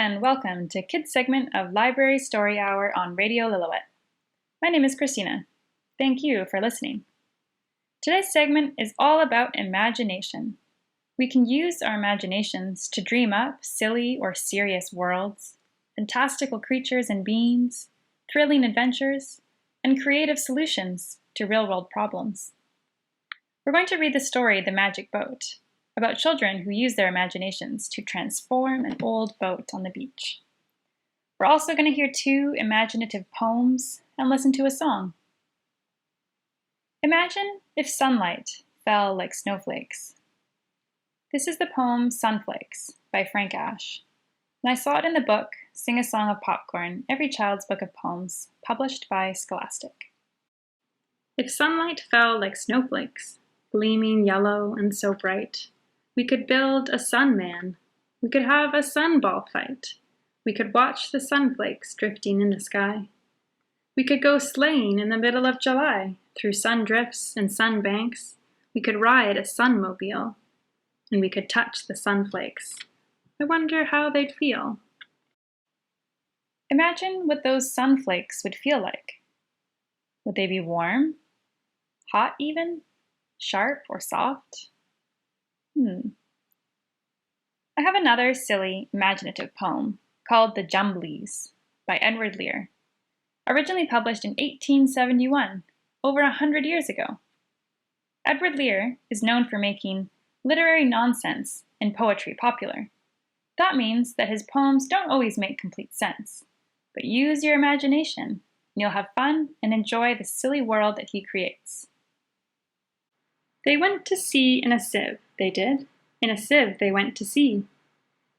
and welcome to Kids segment of Library Story Hour on Radio Lillooet. My name is Christina. Thank you for listening. Today's segment is all about imagination. We can use our imaginations to dream up silly or serious worlds, fantastical creatures and beings, thrilling adventures, and creative solutions to real-world problems. We're going to read the story The Magic Boat, about children who use their imaginations to transform an old boat on the beach. We're also going to hear 2 imaginative poems and listen to a song. Imagine if sunlight fell like snowflakes. This is the poem Sunflakes by Frank Ash, and I saw it in the book Sing a Song of Popcorn, Every Child's Book of Poems, published by Scholastic. If sunlight fell like snowflakes, gleaming yellow and so bright, we could build a sun man. We could have a sunball fight. We could watch the sunflakes drifting in the sky. We could go sleighing in the middle of July through sun drifts and sun banks. We could ride a sunmobile, and we could touch the sunflakes. I wonder how they'd feel. Imagine what those sunflakes would feel like. Would they be warm? Hot even? Sharp or soft? I have another silly, imaginative poem called The Jumblies by Edward Lear, originally published in 1871, over 100 years ago. Edward Lear is known for making literary nonsense and poetry popular. That means that his poems don't always make complete sense, but use your imagination and you'll have fun and enjoy the silly world that he creates. They went to sea in a sieve, they did. In a sieve they went to sea.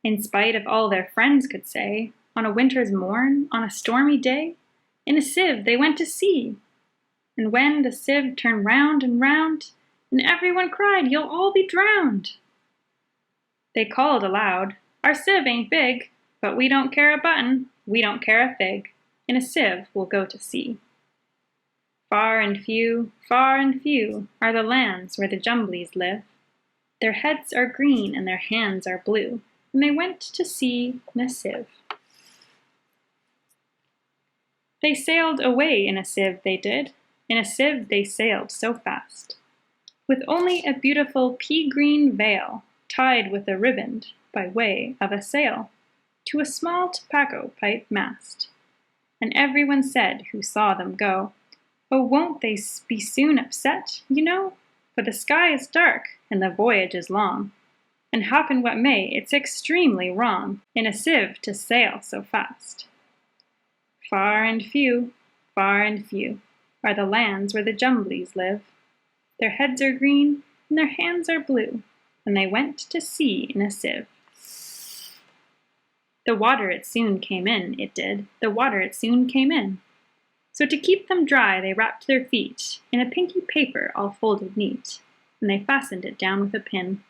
In spite of all their friends could say, on a winter's morn, on a stormy day, in a sieve they went to sea. And when the sieve turned round, and everyone cried, "You'll all be drowned!" They called aloud, "Our sieve ain't big, but we don't care a button, we don't care a fig. In a sieve we'll go to sea." Far and few are the lands where the Jumblies live. Their heads are green and their hands are blue, and they went to sea in a sieve. They sailed away in a sieve, they did. In a sieve they sailed so fast, with only a beautiful pea-green veil tied with a riband by way of a sail to a small tobacco pipe mast. And everyone said who saw them go, "Oh, won't they be soon upset, you know? For the sky is dark, and the voyage is long, and happen what may, it's extremely wrong in a sieve to sail so fast." Far and few are the lands where the Jumblies live. Their heads are green, and their hands are blue, and they went to sea in a sieve. The water it soon came in, it did, the water it soon came in. So to keep them dry they wrapped their feet in a pinky paper all folded neat, and they fastened it down with a pin.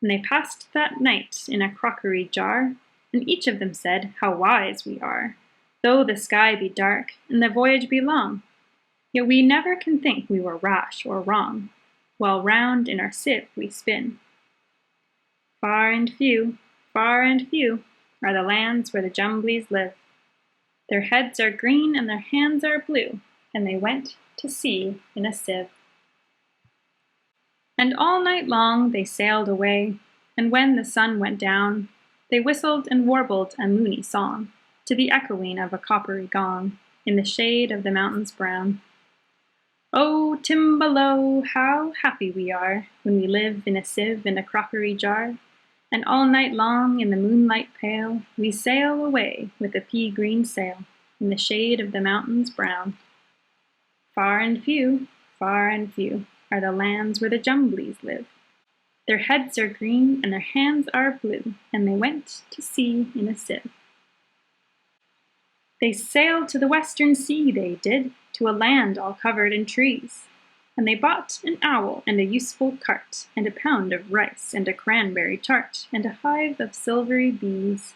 And they passed that night in a crockery jar, and each of them said, "How wise we are! Though the sky be dark, and the voyage be long, yet we never can think we were rash or wrong, while round in our sieve we spin." Far and few are the lands where the Jumblies live. Their heads are green and their hands are blue, and they went to sea in a sieve. And all night long they sailed away, and when the sun went down, they whistled and warbled a moony song, to the echoing of a coppery gong, in the shade of the mountains brown. "Oh, Timbalow, how happy we are, when we live in a sieve in a crockery jar, and all night long in the moonlight pale, we sail away with a pea-green sail, in the shade of the mountains brown." Far and few are the lands where the Jumblies live. Their heads are green and their hands are blue, and they went to sea in a sieve. They sailed to the western sea, they did, to a land all covered in trees. And they bought an owl and a useful cart, and a pound of rice, and a cranberry tart, and a hive of silvery bees.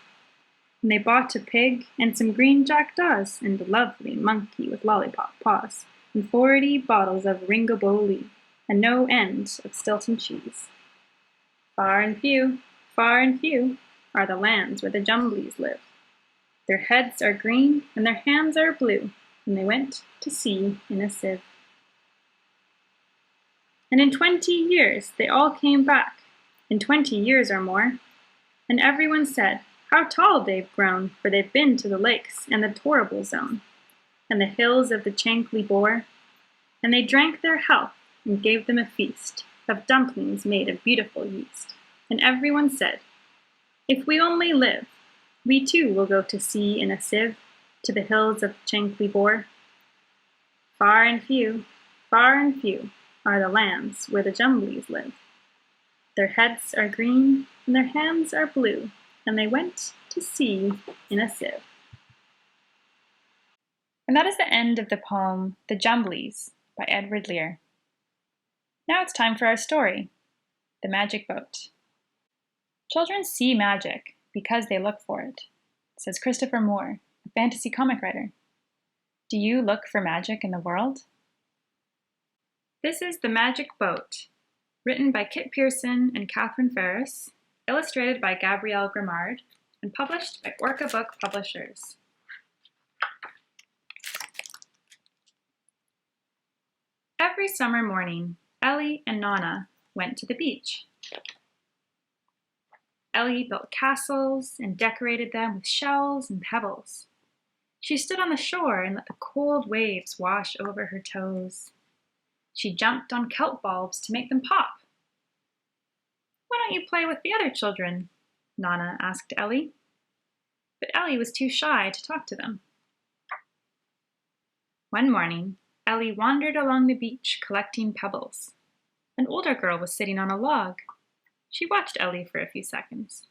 And they bought a pig, and some green jackdaws, and a lovely monkey with lollipop paws, and 40 bottles of Ringabolee, and no end of Stilton cheese. Far and few are the lands where the Jumblies live. Their heads are green and their hands are blue, and they went to sea in a sieve. And in 20 years they all came back, in 20 years or more, and everyone said, how tall they've grown, for they've been to the lakes and the torrible zone, and the hills of the Chankly Bore, and they drank their health and gave them a feast of dumplings made of beautiful yeast. And everyone said, if we only live, we too will go to sea in a sieve, to the hills of Chankly Bore. Far and few are the lands where the Jumblies live. Their heads are green and their hands are blue, and they went to sea in a sieve. And that is the end of the poem The Jumblies by Edward Lear. Now it's time for our story, The Magic Boat. Children see magic because they look for it, says Christopher Moore, a fantasy comic writer. Do you look for magic in the world? This is The Magic Boat, written by Kit Pearson and Catherine Ferris, illustrated by Gabrielle Grimard, and published by Orca Book Publishers. Every summer morning, Ellie and Nana went to the beach. Ellie built castles and decorated them with shells and pebbles. She stood on the shore and let the cold waves wash over her toes. She jumped on kelp bulbs to make them pop. Why don't you play with the other children? Nana asked Ellie. But Ellie was too shy to talk to them. One morning, Ellie wandered along the beach collecting pebbles. An older girl was sitting on a log. She watched Ellie for a few seconds.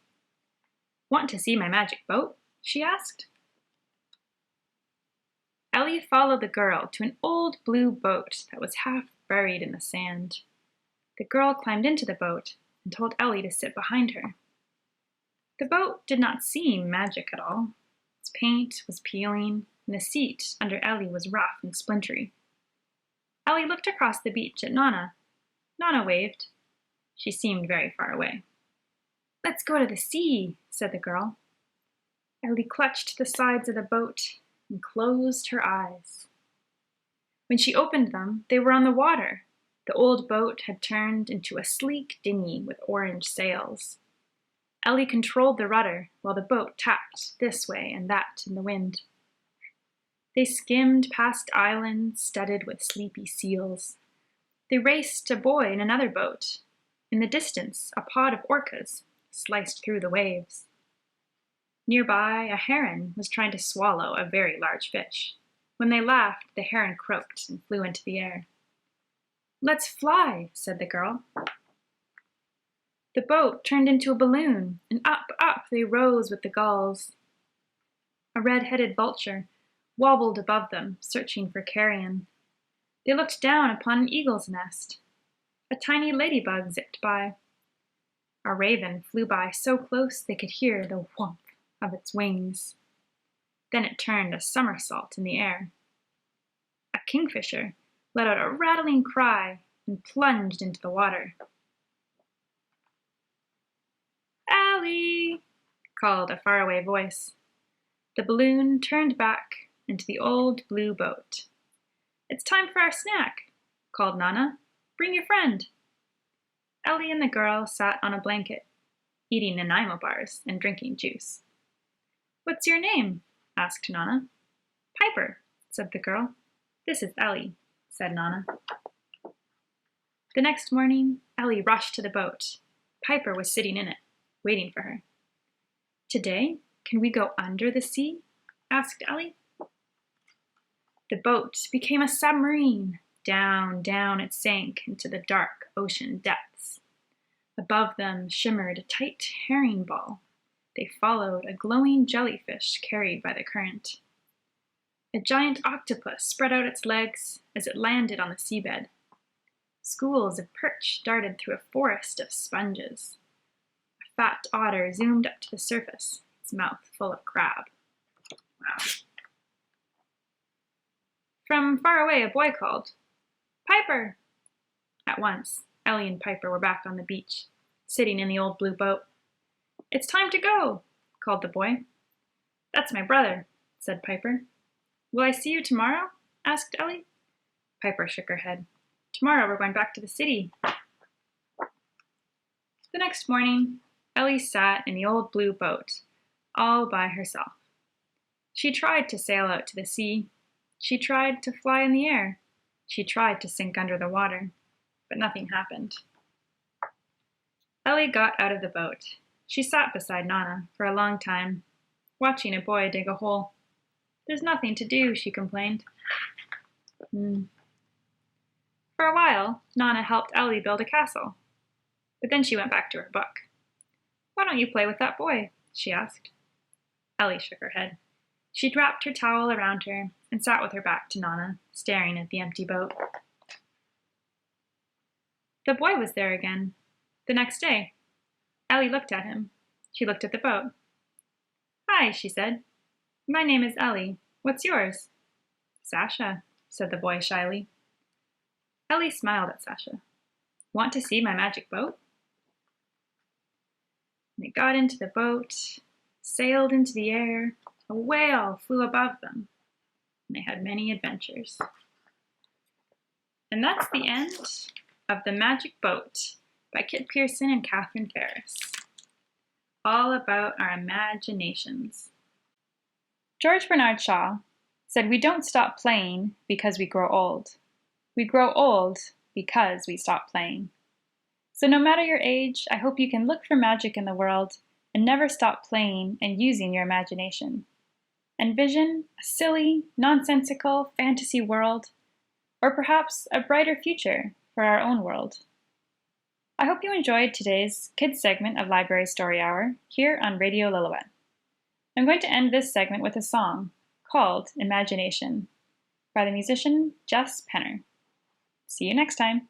Want to see my magic boat? She asked. Ellie followed the girl to an old blue boat that was half buried in the sand. The girl climbed into the boat and told Ellie to sit behind her. The boat did not seem magic at all. Its paint was peeling, and the seat under Ellie was rough and splintery. Ellie looked across the beach at Nana. Nana waved. She seemed very far away. Let's go to the sea, said the girl. Ellie clutched the sides of the boat and closed her eyes. When she opened them, they were on the water. The old boat had turned into a sleek dinghy with orange sails. Ellie controlled the rudder while the boat tapped this way and that in the wind. They skimmed past islands studded with sleepy seals. They raced a boy in another boat. In the distance, a pod of orcas sliced through the waves. Nearby, a heron was trying to swallow a very large fish. When they laughed, the heron croaked and flew into the air. Let's fly, said the girl. The boat turned into a balloon, and up they rose with the gulls. A red-headed vulture wobbled above them, searching for carrion. They looked down upon an eagle's nest. A tiny ladybug zipped by. A raven flew by so close they could hear the whomp of its wings. Then it turned a somersault in the air. A kingfisher let out a rattling cry and plunged into the water. Ellie, called a faraway voice. The balloon turned back into the old blue boat. It's time for our snack, called Nana. Bring your friend. Ellie and the girl sat on a blanket, eating Nanaimo bars and drinking juice. What's your name? Asked Nana. Piper, said the girl. This is Ellie, said Nana. The next morning, Ellie rushed to the boat. Piper was sitting in it, waiting for her. Today, can we go under the sea? Asked Ellie. The boat became a submarine. Down, down it sank into the dark ocean depths. Above them shimmered a tight herring ball. They followed a glowing jellyfish carried by the current. A giant octopus spread out its legs as it landed on the seabed. Schools of perch darted through a forest of sponges. A fat otter zoomed up to the surface, its mouth full of crab. Wow. From far away, a boy called, Piper! At once, Ellie and Piper were back on the beach, sitting in the old blue boat. It's time to go, called the boy. That's my brother, said Piper. Will I see you tomorrow? Asked Ellie. Piper shook her head. Tomorrow we're going back to the city. The next morning, Ellie sat in the old blue boat, all by herself. She tried to sail out to the sea. She tried to fly in the air. She tried to sink under the water, but nothing happened. Ellie got out of the boat. She sat beside Nana for a long time, watching a boy dig a hole. There's nothing to do, she complained. For a while, Nana helped Ellie build a castle. But then she went back to her book. Why don't you play with that boy? She asked. Ellie shook her head. She wrapped her towel around her and sat with her back to Nana, staring at the empty boat. The boy was there again. The next day, Ellie looked at him. She looked at the boat. Hi, she said. My name is Ellie. What's yours? Sasha, said the boy shyly. Ellie smiled at Sasha. Want to see my magic boat? They got into the boat, sailed into the air. A whale flew above them, and they had many adventures. And that's the end of The Magic Boat by Kit Pearson and Catherine Ferris. All about our imaginations. George Bernard Shaw said, "We don't stop playing because we grow old. We grow old because we stop playing." So no matter your age, I hope you can look for magic in the world and never stop playing and using your imagination. Envision a silly, nonsensical fantasy world, or perhaps a brighter future for our own world. I hope you enjoyed today's kids segment of Library Story Hour here on Radio Lillooet. I'm going to end this segment with a song called Imagination by the musician Jess Penner. See you next time.